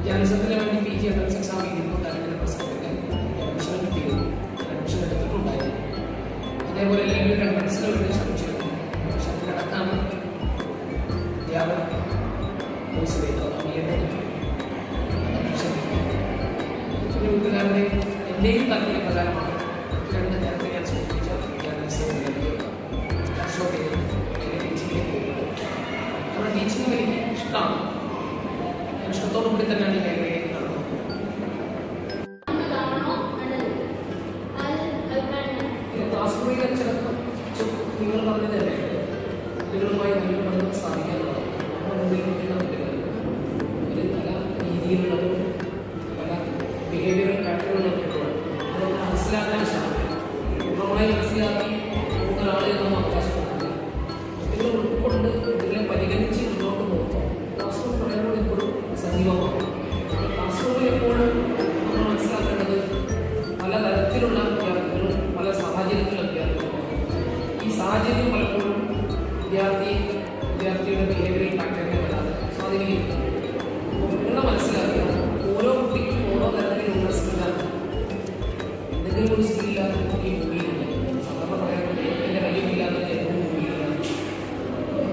ജേർണലിസത്തിന് വേണ്ടി PG entrance exam എഴുതിയപ്പോൾ തെരഞ്ഞെടുപ്പ് സമയത്ത് അഡ്മിഷൻ കിട്ടിയിരുന്നു. അഡ്മിഷൻ എടുത്തിട്ടുണ്ടായിരുന്നു. അതേപോലെ LLB എൻട്രൻസിന് വേണ്ടി ശ്രമിച്ചിരുന്നു. പക്ഷെ അതിനിടക്കാണ് അധ്യാപനം കോഴ്സിലേക്ക് പിന്നെ വീട്ടുകാരുടെ എൻ്റെയും താല്പര്യപ്രകാരമാണ് രണ്ട് നേരത്തെ ഞാൻ സൂചിപ്പിച്ച ടീച്ചിങ്ങിലേക്ക് വരുന്നത്. നമ്മുടെ ടീച്ചിങ് എനിക്ക് ഇഷ്ടമാണ്. ഇഷ്ടത്തോടു കൂടി തന്നെയാണ് ഈ മേഖലയിലേക്ക് നടന്നത്. ക്ലാസ് മുറിയിലെ ചിലപ്പോൾ നിങ്ങൾ പറഞ്ഞതല്ലേ കുട്ടികളുമായി നല്ല ബന്ധം സ്ഥാപിക്കാനുള്ളത്. നമ്മുടെ മുമ്പിൽ നിൽക്കുന്ന കുട്ടികൾ ഒരു പല രീതിയിലുള്ളതും പല ബിഹേവിയറൽ പാറ്റേണുകളൊക്കെ ഉള്ളത് അതൊക്കെ മനസ്സിലാക്കാൻ ശ്രമിക്കുക. പൂർണ്ണമായി മനസ്സിലാക്കി ഒരാളെ നാം അവകാശപ്പെടുന്നില്ല. കുട്ടികൾ ഉൾക്കൊണ്ട് കുട്ടികളെ പരിഗണിച്ച് മുന്നോട്ട് പോകുമ്പോൾ ക്ലാസ് റൂം പറയുന്നത് എപ്പോഴും സജീവമാണ്. ക്ലാസ് റൂമിൽ എപ്പോഴും നമ്മൾ മനസ്സിലാക്കേണ്ടത് പലതരത്തിലുള്ള വിദ്യാർത്ഥികളും പല സാഹചര്യത്തിലുള്ള വിദ്യാർത്ഥികളുമാണ്. ഈ സാഹചര്യം പലപ്പോഴും വിദ്യാർത്ഥിയുടെ ബിഹേവിയറൽ പാറ്റേണിനെ വല്ലാതെ സ്വാധീനിക്കുന്നു. കുട്ടികളെ മനസ്സിലാക്കുക, ഓരോ കുട്ടിക്കും ഓരോ തരത്തിലുള്ള സ്കില്ലാണ്. എന്തെങ്കിലും ഒരു സ്കില്ലാതെ കുട്ടി ഭൂമിയിലില്ല. സാധാരണ പറയാൻ എൻ്റെ കയ്യിലില്ലാതെ ഏറ്റവും ഭൂമിയില്ല.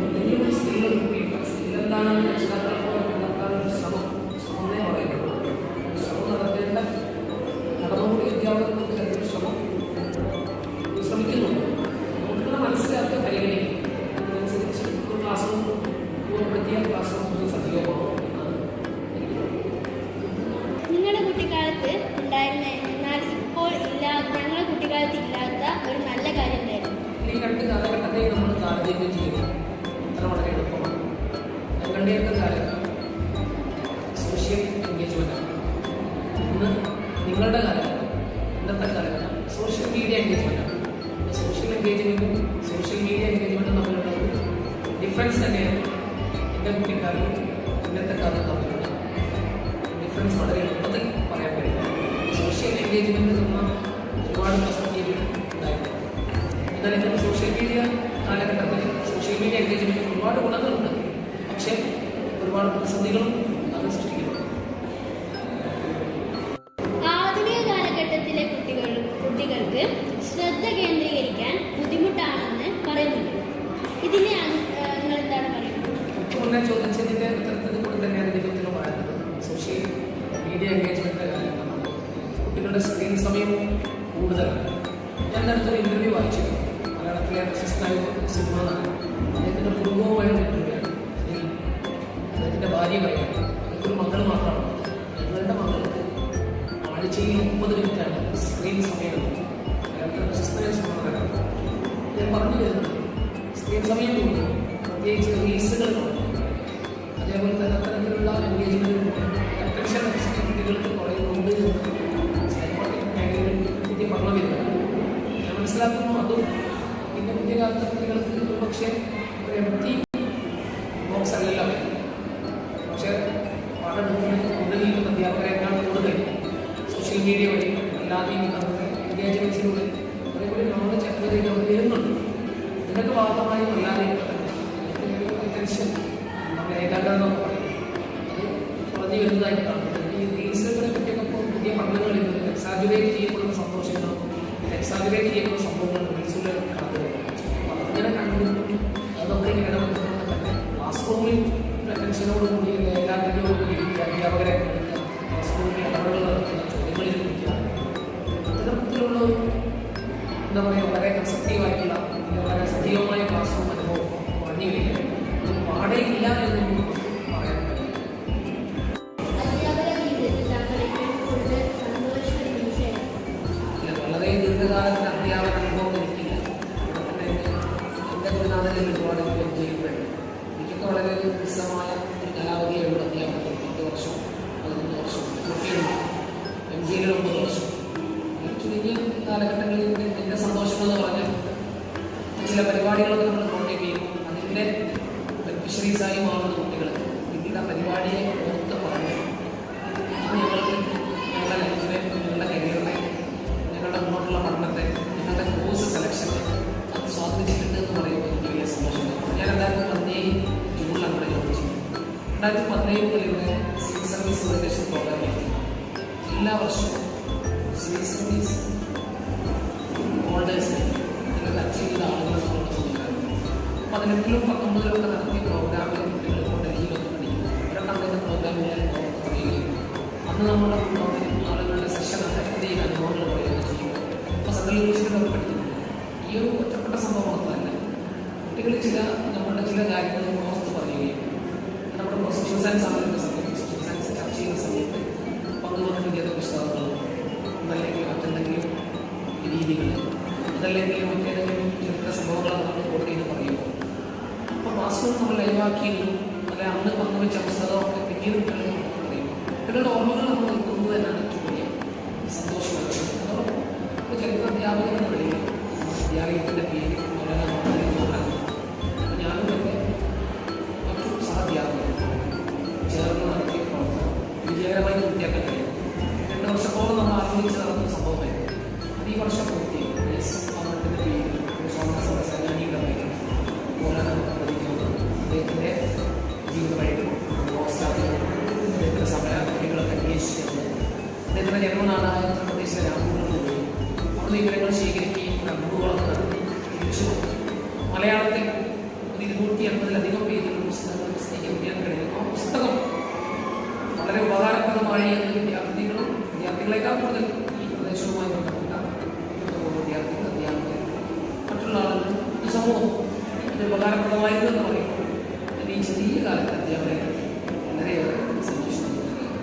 എന്തെങ്കിലും ഒരു സ്കില്ലുള്ള കുട്ടിയില്ല. സ്കില്ലെന്താണെന്ന് രക്ഷിതാക്കളെ കണ്ടെത്താനുള്ള ശ്രമമേ പറയുന്നത്. ശ്രമം നടത്തേണ്ട നടന്നുകൂടി അധ്യാപകർക്ക് അതിൻ്റെ ശ്രമിക്കുന്നുണ്ട്. കുട്ടികളെ മനസ്സിലാക്കുക, പരിഗണിക്കുക. അതിനനുസരിച്ച് ഒരു ക്ലാസ് റൂം പൂർണ്ണപ്പെടുത്തിയ ക്ലാസ് റൂം സജീവമാകും എന്നാണ് എനിക്ക് തോന്നുന്നത്. നിങ്ങളുടെ കുട്ടിക്കാലത്ത് ഉണ്ടായിരുന്ന എന്നാൽ ഇപ്പോൾ ഞങ്ങളുടെ കുട്ടിക്കാലത്ത് ഇല്ലാത്ത ഒരു നല്ല കാര്യം എന്തായിരുന്നു? ഈ രണ്ട് കാലഘട്ടത്തെ നമ്മൾ താരതമ്യം ചെയ്യുന്നത് അത്ര വളരെ എളുപ്പമാണ്. ഞങ്ങളുടെയൊക്കെ കാലഘട്ടം സോഷ്യൽ എൻഗേജ്മെൻറ്റാണ്. ഇന്ന് നിങ്ങളുടെ കാലഘട്ടം, ഇന്നത്തെ കാലഘട്ടം സോഷ്യൽ മീഡിയ എൻഗേജ്മെൻറ്റാണ്. സോഷ്യൽ എൻഗേജ്മെൻറ്റും സോഷ്യൽ മീഡിയ എൻഗേജ്മെൻറ്റും തമ്മിലുള്ള ഒരു ഡിഫറൻസ് തന്നെയാണ് എൻ്റെ കുട്ടിക്കാലവും ഇന്നത്തെ കാലവും തമ്മിലുള്ള ഡിഫറൻസ് വളരെ എളുപ്പത്തിൽ പറയാൻ കഴിയും. സോഷ്യൽ എൻഗേജ്മെൻറ്റ് തന്ന ഒരുപാട് പ്രസക്തികൾ ഉണ്ടായിട്ടുണ്ട്. എന്നാൽ ഇന്നത്തെ സോഷ്യൽ മീഡിയ കാലഘട്ടത്തിൽ സോഷ്യൽ മീഡിയ എൻഗേജ്മെൻറ്റിന് ഒരുപാട് ഗുണങ്ങളുണ്ട്. പക്ഷേ ഒരുപാട് പ്രതിസന്ധികളും അത് സൃഷ്ടിക്കുന്നു. ആധുനിക കാലഘട്ടത്തിലെ കുട്ടികൾക്ക് ശ്രദ്ധ കേന്ദ്രീകരിക്കാൻ ബുദ്ധിമുട്ടാണെന്ന് പറയുന്നുണ്ട്. ഇതിനെ നിങ്ങൾ എന്താണ് പറയുന്നത്? മുന്നേ ചോദിച്ചതിൻ്റെ ഉത്തരത്തിൽ കൂടി തന്നെയാണ് ഇതിൽ പറയുന്നത്. സോഷ്യൽ മീഡിയ എൻഗേജ്മെൻറ്റിൻ്റെ കാലഘട്ടമാണ്. കുട്ടികളുടെ സ്ക്രീൻ സമയം കൂടുതലാണ്. ഞാൻ നേരത്തെ ഇൻ്റർവ്യൂ വായിച്ചിരുന്നു. മലയാളത്തിലെ പ്രശസ്തനായ സിനിമ നടൻ അദ്ദേഹത്തിൻ്റെ കുടുംബവുമായുള്ള ഇൻ്റർവ്യൂയാണ്. അതിൽ അദ്ദേഹത്തിൻ്റെ ഭാര്യ പറയുന്നത് അതൊരു മകൾ മാത്രമാണ്. ഞങ്ങളുടെ മകൾക്ക് ആഴ്ചയിൽ 30 മിനിറ്റാണ് സ്ക്രീൻ സമയം. മലയാളത്തിലെ പ്രശസ്തനായ സിനിമ നടനാണ്. ഞാൻ പറഞ്ഞു വരുന്നത് സ്ക്രീൻ സമയം കൂടുന്നു. പ്രത്യേകിച്ച് റീൽസുകൾ കൂടുന്നു. അതേപോലെ തന്നെ അത്തരത്തിലുള്ള എൻഗേജ്മെൻറ്റ് അറ്റൻഷൻ കുട്ടികൾക്ക് കുറയുന്നുണ്ട് എന്ന് സൈക്കോളജിക്കൽ മേഖലയിൽ പുതിയ പഠനം വരുന്നുണ്ട്. ഞാൻ മനസ്സിലാക്കുന്നു അതും പിന്നെ പുതിയ കാലത്തെ കുട്ടികൾക്ക് ഒരു പക്ഷേ ഒരു എംപ്റ്റി ബോക്സ് അല്ലല്ലോ. പക്ഷേ പാഠമെടുക്കുന്ന മുന്നിൽ നിൽക്കുന്ന അധ്യാപകരെക്കാൾ കൂടുതൽ സോഷ്യൽ മീഡിയ വഴി അല്ലാതെയും അവരുടെ എൻഗേജ്മെൻറ്റ്സിലൂടെ കുറേ കൂടി നോളജ് അക്വയർ അവർ വരുന്നുണ്ട്. ഇതിനൊക്കെ ഭാഗമായി അല്ലാതെ അറ്റൻഷൻ നമ്മുടെ ഏകാഗ്രത എന്നൊക്കെ പറയും അത് കുറഞ്ഞു വരുന്നതായിട്ട് കാണുന്നുണ്ട്. ഈ റീൽസുകളെ പറ്റിയൊക്കെ ഇപ്പോൾ പുതിയ പഠനങ്ങൾ വരുന്നത് എക്സാജുറേറ്റ് ചെയ്യപ്പെടുന്ന സന്തോഷങ്ങളും എക്സാജുറേറ്റ് ചെയ്യപ്പെടുന്ന സംഭവങ്ങളും റീൽസുകൾ കണ്ടു. അപ്പോൾ അതിങ്ങനെ കണ്ടുപിടിക്കും. അത് നമ്മളിങ്ങനെ ഇടപെടുന്നത് തന്നെ ക്ലാസ് റൂമിൽ അറ്റൻഷനോടുകൂടി ഏകാഗ്രതയോടുകൂടി അധ്യാപകരെ കേൾക്കുക, ക്ലാസ് റൂമിൽ ഇടപെടലുകൾ നടത്തുക, ചോദ്യങ്ങളിൽ ഇരിക്കുക. അത്തരത്തിലുള്ള എന്താ പറയുക വളരെ കൺസ്ട്രക്റ്റീവായിട്ടുള്ള വളരെ സജീവമായ ക്ലാസ് റൂം അനുഭവം കുറഞ്ഞു വരിക പാടേയില്ല എന്ന് പറയാൻ കഴിയും. 2017 മുതൽ ഇവിടെ സിവിൽ സർവീസ് ഓറിയന്റേഷൻ പ്രോഗ്രാം എല്ലാ വർഷവും സിവിൽ സർവീസ് ഹോൾഡേഴ്സിന് അല്ലെങ്കിൽ അച്ചീവ് ചെയ്ത ആളുകളെ നമ്മളോട് ചോദിക്കാറുണ്ട്. 18-ലും 19-ലും ഒക്കെ നടത്തിയ പ്രോഗ്രാമിൽ കുട്ടികൾ ഇപ്പോൾ ഡൽഹിയിലൊക്കെ പഠിക്കും. അവരൊക്കെ അന്നത്തെ പ്രോഗ്രാമിൽ പറയുകയും അന്ന് നമ്മുടെ ആളുകളുടെ സെഷൻ അറ്റൻഡ് ചെയ്യുന്ന അനുഭവങ്ങൾ പറയുകയും ചെയ്യും. അപ്പോൾ സെൻട്രൽ യൂണിവേഴ്സിറ്റിയിലൊക്കെ പഠിക്കുന്നുണ്ട്. ഈ ഒരു ഒറ്റപ്പെട്ട സംഭവം മാത്രമല്ല, കുട്ടികൾ നമ്മുടെ ചില കാര്യങ്ങൾ ഓർത്ത് പറയുകയും നമ്മുടെ സോഷ്യൽ സയൻസ് ആണെങ്കിലും സമയത്ത് സോഷ്യൽ സയൻസ് ചർച്ച ചെയ്യുന്ന സമയത്ത് പങ്കുവെക്കുന്ന പുസ്തകങ്ങളും അതല്ലെങ്കിൽ മറ്റെന്തെങ്കിലും രീതികൾ അതല്ലെങ്കിൽ മറ്റേതെങ്കിലും ചരിത്ര സംഭവങ്ങളാണ് നമ്മൾ കോട്ട് ചെയ്ത് പറയുമ്പോൾ അപ്പോൾ വാസ്തവം നമ്മൾ ലൈവാക്കിയിരുന്നു അല്ലെ അന്ന് പങ്കുവെച്ച പുസ്തകമൊക്കെ പിന്നീട് കുട്ടികൾ നമുക്ക് പറയുമ്പോൾ കുട്ടികളുടെ ഓർമ്മകൾ നമ്മൾ നിൽക്കുന്നത് തന്നെയാണ് ഏറ്റവും വലിയ സന്തോഷമായിട്ട്. അതോടൊപ്പം ഒരു ചരിത്ര അധ്യാപകൻ എന്ന നിലയിൽ വിദ്യാലയത്തിൻ്റെ പേര് വളരെ അപ്പോൾ ഞാനും എൻ്റെ മറ്റു സഹഅധ്യാപകർ ചേർന്ന് നടത്തിയ പ്രവർത്തനം വിജയകരമായി പൂർത്തിയാക്കാൻ കഴിയും. 2 വർഷത്തോളം നമ്മൾ ആലോചിച്ച് നടന്ന സംഭവമായിരുന്നു. അത് ഈ വർഷം പൂർത്തിയായി. അദ്ദേഹത്തിൻ്റെ പേര് ഒരു സ്വാതന്ത്ര്യ സേനാനിയുടെ പേര് പോലാണ് പ്രതിക്കുന്നത്. അദ്ദേഹത്തിൻ്റെ ജീവിത വഴികളും അദ്ദേഹത്തിൻ്റെ സമര വഴികളൊക്കെ അന്വേഷിച്ചത് അദ്ദേഹത്തിൻ്റെ ജന്മനാടായ ഉത്തർപ്രദേശിലെ രാമപൂരിൽ പോയി അവിടെ വിവരങ്ങൾ ശേഖരിക്കുകയും ഒരു അഭിമുഖങ്ങളൊക്കെ നടത്തി തിരിച്ചു വന്നു. മലയാളത്തിൽ ഒരു 280-ലധികം പേജുള്ള പുസ്തകങ്ങൾ പ്രസിദ്ധീകരിക്കാൻ കഴിയും. ആ പുസ്തകം വളരെ ഉപകാരപ്രദമായി എന്ന് വിദ്യാർത്ഥികളെക്കാൾ കൂടുതൽ ഈ പ്രദേശവുമായി ബന്ധപ്പെട്ട വിദ്യാർത്ഥികൾ, അധ്യാപകർ, മറ്റുള്ള ആളുകൾ, ഈ സമൂഹം ഇത് ഉപകാരപ്രദമായിരുന്നു എന്ന് പറയുമ്പോൾ എൻ്റെ ഈ ചെറിയ കാലത്ത് അധ്യാപകരെ വളരെയേറെ സന്തോഷം നൽകുകയാണ്.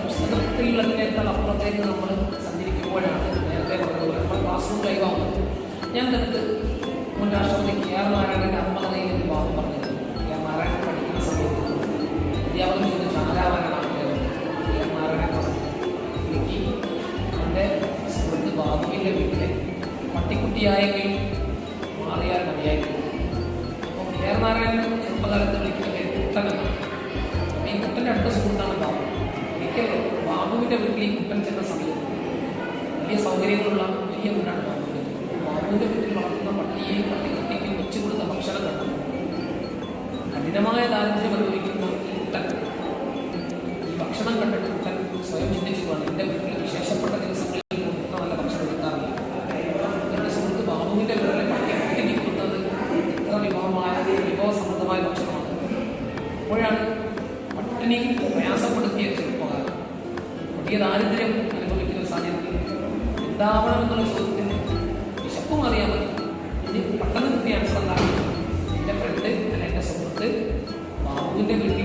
പുസ്തകത്തിൽ അതിനേക്കാൾ അപ്പുറത്തേക്ക് നമ്മൾ സഞ്ചരിക്കുമ്പോഴാണ് നേരത്തെ പറഞ്ഞതുപോലെ നമ്മൾ ക്ലാസ് റൂം ലൈവാകുന്നത്. ഞാൻ അടുത്ത് മുൻ രാഷ്ട്രപതി KR നാരായണൻ്റെ ആത്മകഥയിൽ ഒരു ഭാഗം പറഞ്ഞത് KR നാരായണൻ പഠിക്കുന്ന സമയത്ത് അധ്യാപകൻ ചോദിച്ച ആരാധനാണ് KR നാരായണൻ പറഞ്ഞത് എനിക്ക് എൻ്റെ സുഹൃത്ത് ബാബുവിൻ്റെ വീട്ടിലെ പട്ടിക്കുട്ടിയായെങ്കിൽ മാറിയാൽ മതിയായിരുന്നു. അപ്പോൾ KR നാരായണൻ ചെറുപ്പകാലത്ത് വിളിക്കുന്ന പേര് കുട്ടനാണ്. ഈ കുട്ടൻ്റെ അടുത്ത സുഹൃത്താണ് ബാബു. ഒരിക്കൽ ബാബുവിൻ്റെ വീട്ടിൽ ഈ കുട്ടൻ ചെന്ന സമയത്ത് വലിയ സൗകര്യങ്ങളുള്ള വലിയ വീടാണ് ബാബുവിൻ്റെ. ബാബുവിൻ്റെ വീട്ടിൽ വളർത്തുന്ന പട്ടിക്കുട്ടിക്ക് വെച്ചു കൊടുത്ത ഭക്ഷണം കണ്ടു. കഠിനമായ ദാരിദ്ര്യം അനുഭവിക്കുന്ന ഈ കുട്ടൻ ഈ ഭക്ഷണം കണ്ടിട്ട് കുട്ടൻ സ്വയം ചിന്തിച്ചു പോകണം, എൻ്റെ വീട്ടിൽ വിശേഷപ്പെട്ട ദിവസങ്ങളിൽ കൊടുക്കുന്ന നല്ല ഭക്ഷണം കിട്ടാറില്ല. എൻ്റെ സുഹൃത്ത് ബാബുവിൻ്റെ വീട്ടിലെ പട്ടിക്കുട്ടിക്ക് കൊടുത്തത് ഇത്ര വിഭവസമൃദ്ധമായ ഭക്ഷണമാണ്. അപ്പോഴാണ് പട്ടിണി പ്രയാസപ്പെടുത്തിയ ചെറുപ്പകാലം വലിയ ദാരിദ്ര്യം അനുഭവിക്കുന്ന സാഹചര്യത്തിൽ എന്താവണമെന്നുള്ള ചോദ്യത്തിന് വിശപ്പും അറിയാമല്ലോ. ഇനി പെട്ടെന്ന് കിട്ടിയ ആൻസർ എന്താണ്? എൻ്റെ ഫ്രണ്ട് അല്ല എൻ്റെ സുഹൃത്ത് ബാബുവിൻ്റെ വീട്ടിൽ